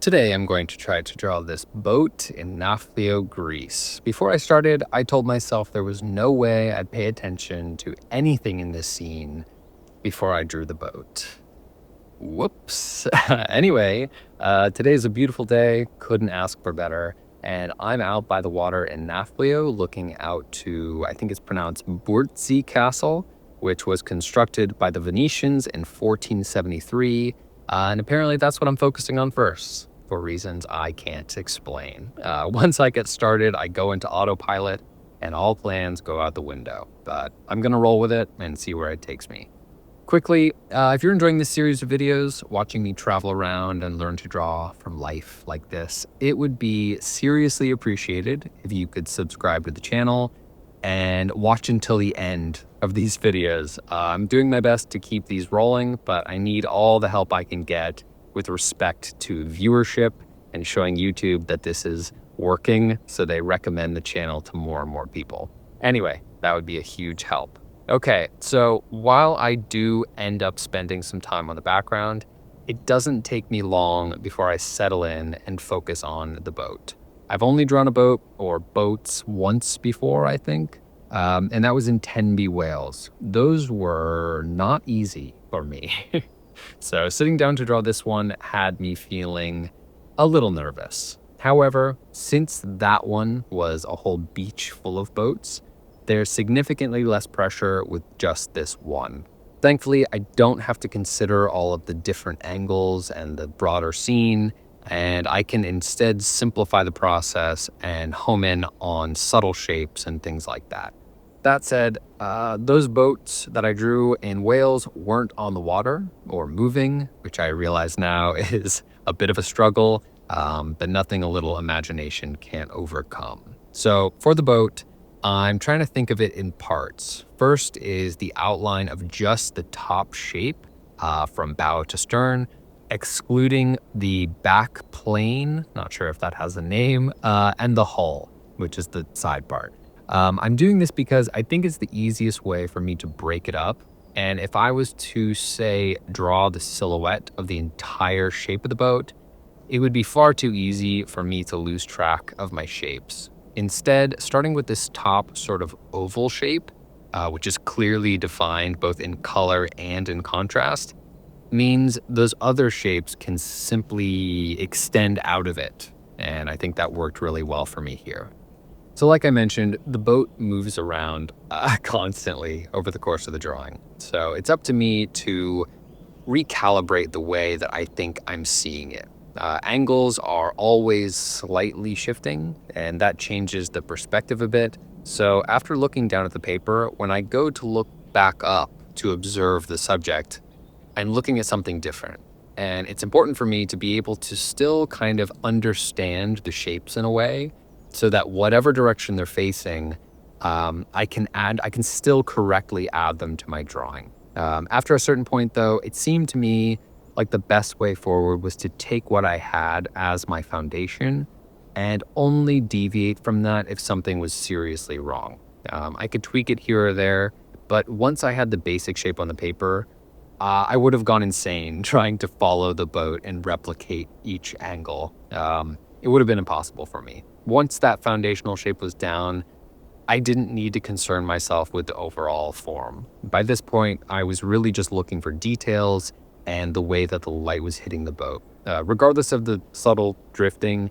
Today I'm going to try to draw this boat in Nafplio, Greece. Before I started, I told myself there was no way I'd pay attention to anything in this scene before I drew the boat. Whoops. Anyway, today's a beautiful day, couldn't ask for better, and I'm out by the water in Nafplio looking out to, I think it's pronounced Burzi Castle, which was constructed by the Venetians in 1473. And apparently that's what I'm focusing on first, for reasons I can't explain. Once I get started, I go into autopilot, and all plans go out the window. But I'm gonna roll with it and see where it takes me. Quickly, if you're enjoying this series of videos, watching me travel around and learn to draw from life like this, it would be seriously appreciated if you could subscribe to the channel and watch until the end of these videos. I'm doing my best to keep these rolling, but I need all the help I can get with respect to viewership and showing YouTube that this is working so they recommend the channel to more and more people. Anyway, that would be a huge help. Okay, so while I do end up spending some time on the background, it doesn't take me long before I settle in and focus on the boat. I've only drawn a boat or boats once before, I think, and that was in Tenby, Wales. Those were not easy for me. So sitting down to draw this one had me feeling a little nervous. However, since that one was a whole beach full of boats, there's significantly less pressure with just this one. Thankfully, I don't have to consider all of the different angles and the broader scene, and I can instead simplify the process and home in on subtle shapes and things like that. That said, those boats that I drew in Wales weren't on the water or moving, which I realize now is a bit of a struggle, but nothing a little imagination can't overcome. So for the boat, I'm trying to think of it in parts. First is the outline of just the top shape from bow to stern, excluding the back plane, not sure if that has a name, and the hull, which is the side part. I'm doing this because I think it's the easiest way for me to break it up. And if I was to, say, draw the silhouette of the entire shape of the boat, it would be far too easy for me to lose track of my shapes. Instead, starting with this top sort of oval shape, which is clearly defined both in color and in contrast, means those other shapes can simply extend out of it. And I think that worked really well for me here. So like I mentioned, the boat moves around constantly over the course of the drawing. So it's up to me to recalibrate the way that I think I'm seeing it. Angles are always slightly shifting, and that changes the perspective a bit. So after looking down at the paper, when I go to look back up to observe the subject, I'm looking at something different. And it's important for me to be able to still kind of understand the shapes in a way so that whatever direction they're facing, I can still correctly add them to my drawing. After a certain point though, it seemed to me like the best way forward was to take what I had as my foundation and only deviate from that if something was seriously wrong. I could tweak it here or there, but once I had the basic shape on the paper, I would have gone insane trying to follow the boat and replicate each angle. It would have been impossible for me. Once that foundational shape was down, I didn't need to concern myself with the overall form. By this point, I was really just looking for details and the way that the light was hitting the boat. Regardless of the subtle drifting,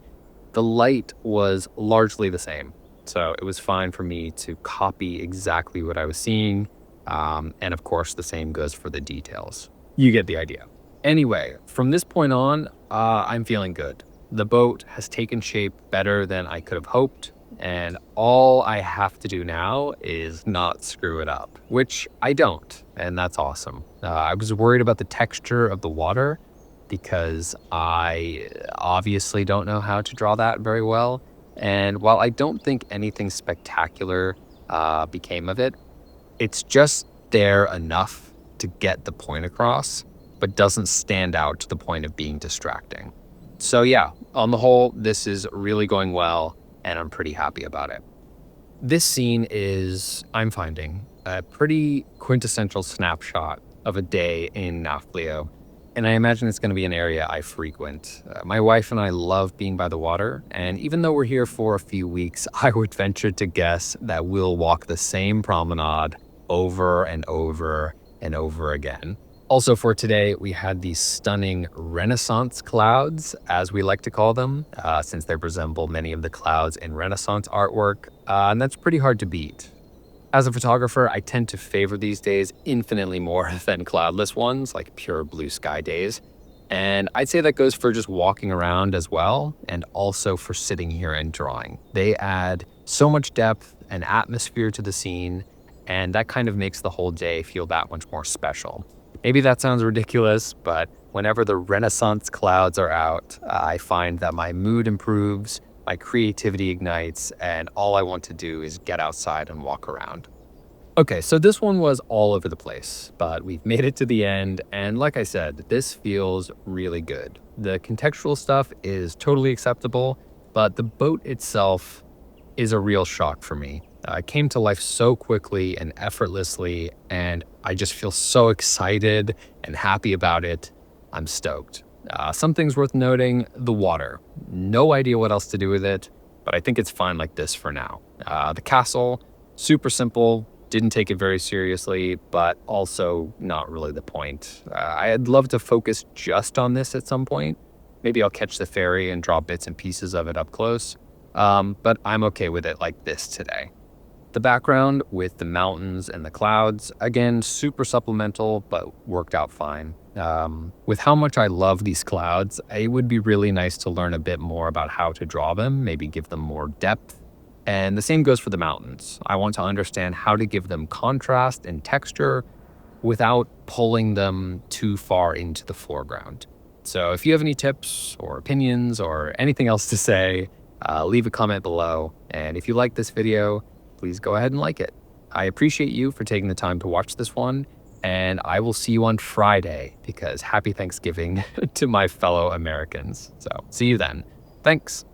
the light was largely the same. So it was fine for me to copy exactly what I was seeing. And of course, the same goes for the details. You get the idea. Anyway, from this point on, I'm feeling good. The boat has taken shape better than I could have hoped. And all I have to do now is not screw it up, which I don't, and that's awesome. I was worried about the texture of the water because I obviously don't know how to draw that very well. And while I don't think anything spectacular became of it, it's just there enough to get the point across, but doesn't stand out to the point of being distracting. So yeah, on the whole, this is really going well, and I'm pretty happy about it. This scene is, I'm finding, a pretty quintessential snapshot of a day in Nafplio. and I imagine it's going to be an area I frequent. My wife and I love being by the water, and even though we're here for a few weeks, I would venture to guess that we'll walk the same promenade over and over and over again. Also, for today, we had these stunning Renaissance clouds, as we like to call them, since they resemble many of the clouds in Renaissance artwork, and that's pretty hard to beat. As a photographer, I tend to favor these days infinitely more than cloudless ones, like pure blue sky days. And I'd say that goes for just walking around as well, and also for sitting here and drawing. They add so much depth and atmosphere to the scene, and that kind of makes the whole day feel that much more special. Maybe that sounds ridiculous, but whenever the Renaissance clouds are out, I find that my mood improves, my creativity ignites, and all I want to do is get outside and walk around. Okay, so this one was all over the place, but we've made it to the end, and like I said, this feels really good. The contextual stuff is totally acceptable, but the boat itself is a real shock for me. It came to life so quickly and effortlessly, and I just feel so excited and happy about it. I'm stoked. Some things worth noting: the water. No idea what else to do with it, but I think it's fine like this for now. The castle, super simple, didn't take it very seriously, but also not really the point. I'd love to focus just on this at some point. Maybe I'll catch the ferry and draw bits and pieces of it up close, but I'm okay with it like this today. The background with the mountains and the clouds, again, super supplemental, but worked out fine. With how much I love these clouds, it would be really nice to learn a bit more about how to draw them, maybe give them more depth. And the same goes for the mountains. I want to understand how to give them contrast and texture without pulling them too far into the foreground. So if you have any tips or opinions or anything else to say, leave a comment below. And if you like this video, please go ahead and like it. I appreciate you for taking the time to watch this one, and I will see you on Friday, because happy Thanksgiving to my fellow Americans. So see you then. Thanks.